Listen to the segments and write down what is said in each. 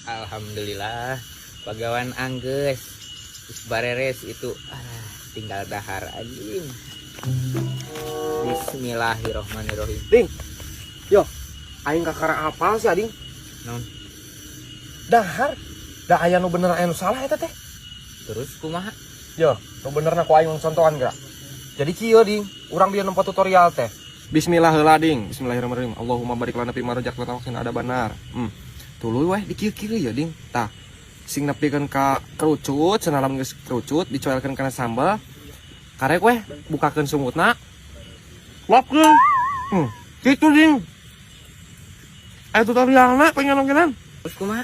Alhamdulillah pagawan angges bareres itu tinggal dahar anjing. Bismillahirrohmanirrohim. Ding. Yo, aing kakara apal sih ading. Non. Dahar. Da aya nu bener aya nu salah eta teh. Terus kumaha? Yo, nu benerna ku aing contohan geura. Jadi kieu ding, urang dia nempo tutorial teh. Bismillah heula ding. Bismillahirrahmanirrahim. Allahumma barik lana fi ma razaqtana wa qina adzabannar. Tuluy weh di kieu-kieu ya ding. Tah. Sing nepikeun ka kerucut, sanalam geus kerucut dicoelkeun kana sambal. Karek weh bukakeun sungutna. Lopkeun. Kitu ding. Aya tutorialna pengen nongkenan. Terus kumaha?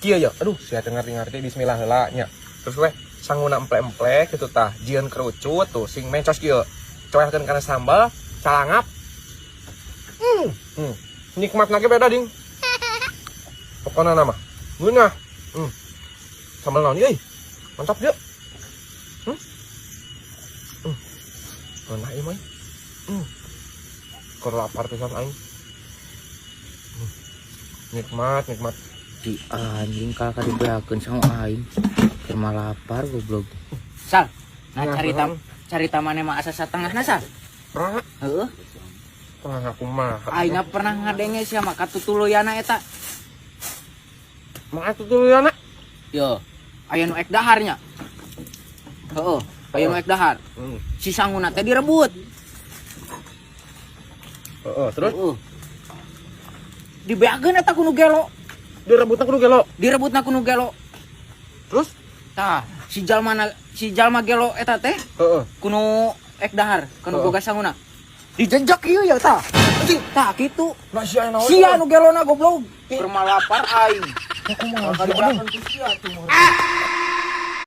Kieu ya. Aduh, sia teu ngarti-ngarti bismillah heula nya. Terus weh sanguna emple-emplek kitu tah. Jieun kerucut tuh sing mencos kieu. Coelkeun kana sambal, calangap. Nikmatna ge beda ding. Pokona nama. Ngeunah. Sambal naon euy? Mantap dia. Mana ieu mah? Keur lapar pisan aing. Nikmat. Di anjing kakak diberakeun sama aing. Keur mah lapar goblok. Sal, nah carita maneh mah asa satengahna sal. Pernah? Heeh. Tengah aku mah. Aing pernah ngadenge sia mah katutuluyana eta. Mah tutuluyana? Yo, aya nu ek daharnya. Heeh, aya nu ek dahar. Si sanguna teh direbut. Terus? Dibeakeun eta ku nu gelo. Direbutna kudu gelo. Direbutna ku nu gelo. Terus? Tah, si jalma gelo eta teh kuno ek dahar, kuno boga sanguna. Dijejak ieu ya tah. Anjing, tah kitu. Nah sia naon? Sia nu gelona goblok. Keur mah lapar aing. Kumaha? Kali berakeun ku sia tuh.